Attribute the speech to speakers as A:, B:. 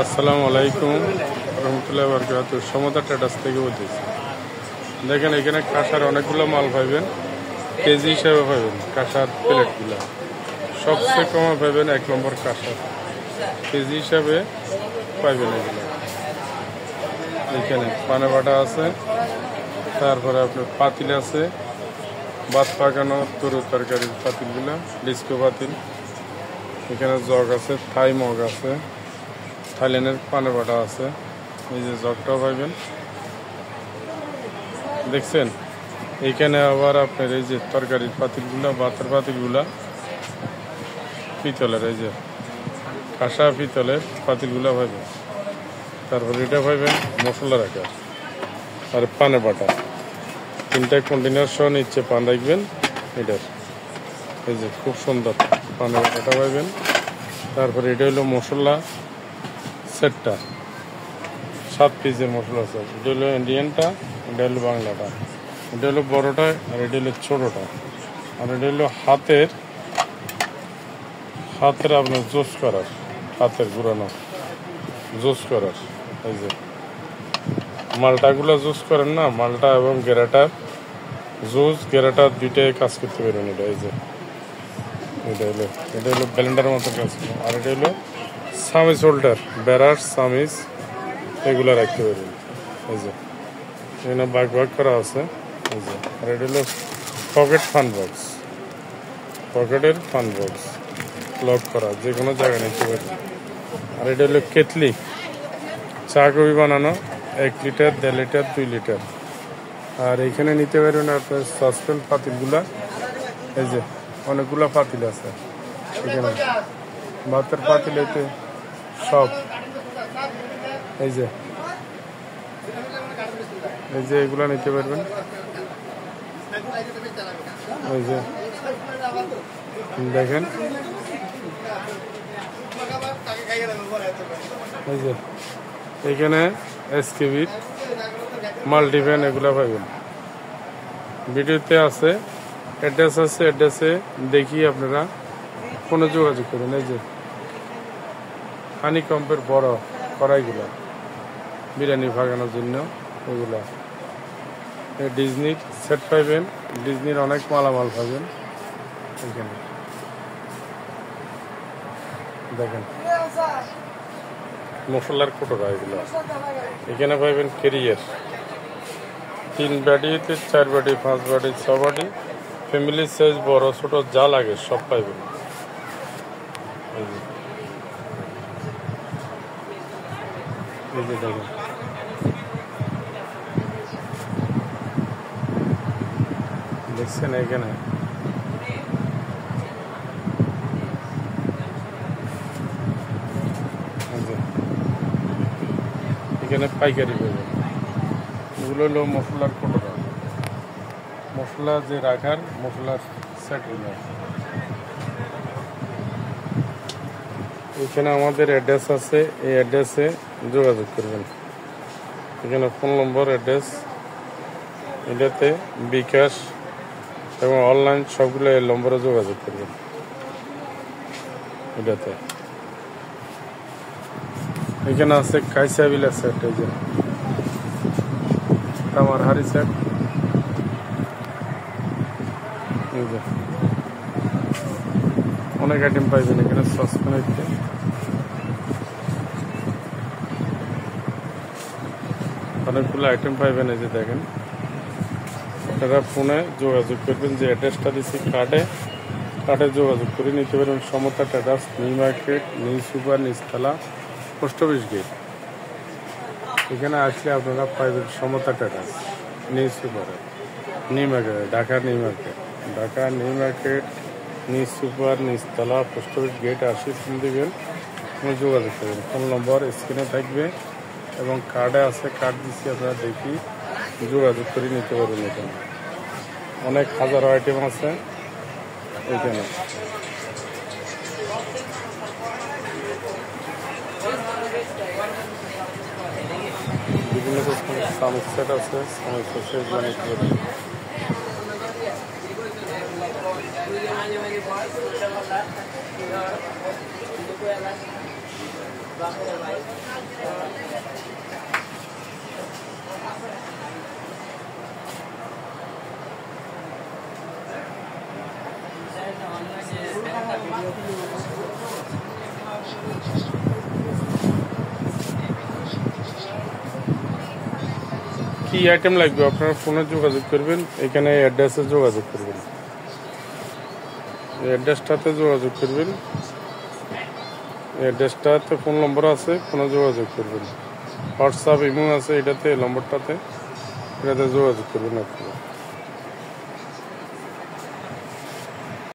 A: আসসালামু আলাইকুম রহমতুল্লাহ বরকাত। সমতা ট্রেডার্স থেকে বলতেছি। দেখেন এখানে কাঁসার অনেকগুলো মাল পাইবেন, কেজি হিসাবে পাইবেন। কাঁসার প্লেটগুলো সবচেয়ে কমে পাইবেন 1 নম্বর কাঁসার, কেজি হিসাবে পাইবেন এগুলো। এখানে পানে বাটা আছে, তারপরে আপনার পাতিল আছে, ভাত পাকানো তরু তরকারির পাতিলগুলো, ডিস্কো পাতিল। এখানে জগ আছে, থাই মগ আছে, থাইল্যান্ডের পানে বাটা আছে। এই যে জগটাও পাইবেন, দেখছেন। এইখানে আবার আপনার এই যে তরকারির পাতিলগুলা, ভাতের পাতিলগুলা পিতলের, এই যে কাঁসা পিতলের পাতিলগুলা পাইবেন। তারপর এটা পাইবেন মশলা রাখার আর পানে বাটা। 3টা কন্টেনার সহ নিচ্ছে পান রাখবেন এটার। এই যে খুব সুন্দর পানে বাটাটা পাইবেন। তারপরে এটা হলো মশলা সেটটা, 7 পিসের মশলা সেট। এটা হলো ইন্ডিয়ানটা, এটা হলো বাংলাটা, এটা হলো বড়টা, আর এটা হলো ছোটোটা। আর এটা হলো হাতের আপনার জোস করার, হাতের ঘুরানো জোস করার। এই যে মালটাগুলো জুস করেন না, মালটা এবং গেরাটার জুস, গেরাটার দুইটাই কাজ করতে পারেন। এটা এই যে এটা হলো ব্লেন্ডারের মতো কাজ করে। আর এটা হলো সামিজ হোল্ডার, ব্যারাস সামিজ এগুলো রাখতে পারেন। এই যে এখানে ভাগ করা আছে। এই যে আর এটা হলো পকেট ফান বক্স, পকেটের ফান বক্স লক করা, যে কোনো জায়গায় নিতে পারেন। আর এটা হলো কেটলি, চা কফি বানানো, 1 লিটার, 1.5 লিটার, 2 লিটার। আর এইখানে নিতে পারবেন আপনার সসপেন পাতিলগুলা। এই যে অনেকগুলা পাতিল আছে এখানে, ভাতের পাতিল এতে সব। এই যে এগুলা নিতে পারবেন। এই যে দেখেন, এই যে এখানে এসকেবির মাল্টিভ্যান এগুলা পাবেন। ভিডিওতে আছে, অ্যাড্রেস আছে, অ্যাড্রেসে দেখিয়ে আপনারা ফোনে যোগাযোগ করবেন। এই যে হানি কম্পের বড় কড়াইগুলা বিরিয়ানি ভাগানোর জন্য এগুলা। ডিজনির সেট পাইবেন, ডিজনির অনেক মালামাল পাবেন এখানে। দেখেন মশলার কোটোরা এগুলো। এখানে পাইবেন কেরিয়ার, 3 বাটিতে 4 বাটি, 5 বাটি, 6 বাটি, ফ্যামিলি সাইজ বড় ছোট যা লাগে সব পাইবেন। এই যে দেখেন, দেখছেন এখানে এখানে পাইকারি পাবেন। এগুলো হলো মশলার কোটোটা, মশলা যে রাখার মশলার সেটগুলো। এখানে আমাদের অ্যাড্রেস আছে, এই অ্যাড্রেসে যোগাযোগ করবেন। এখানে ফোন নম্বর, অ্যাড্রেস, এটাতে বিকাশ এবং অনলাইন সবগুলো এই নম্বরে যোগাযোগ করবেন। এটাতে এখানে আছে কাইসাবিলা সেট, এই যে আমার হাড়ি সেট। এই যে অনেক আইটেম পাইবেন এখানে। সসপ্যান হচ্ছে অনেকগুলো আইটেম পাইবেন। এই যে দেখেন, আপনারা ফোনে যোগাযোগ করবেন, যে অ্যাড্রেসটা দিচ্ছি কার্ডে যোগাযোগ করে নিতে পারবেন। Samata traders, new market, new super, নিচতলা, পোস্ট অফিস গেট। এখানে আসলে আপনারা পাইবেন Samata traders, new super, new market, Dhaka new market, new super, নিচতলা, পোস্ট অফিস গেট। আসি ফোন দিবেন, যোগাযোগ করবেন। ফোন নম্বর স্ক্রিনে থাকবে এবং কার্ডে আছে, কার্ড দিচ্ছি, আপনারা দেখি যোগাযোগ করে নিতে পারবেন। এখানে অনেক হাজারো আইটেম আছে এখানে। বিভিন্ন সামিজ সেট আছে, সামিজ সেটগুলো নিতে পারবেন। কি আইটেম লাগবে আপনারা ফোনে যোগাযোগ করবেন, এখানে অ্যাড্রেসে যোগাযোগ করবেন, অ্যাড্রেসটাতে যোগাযোগ করবেন, অ্যাড্রেসটাতে ফোন নম্বর আছে, ফোনে যোগাযোগ করবেন। হোয়াটসঅ্যাপ ইমো আছে, এটাতে নম্বরটাতে যোগাযোগ করবেন আপনারা।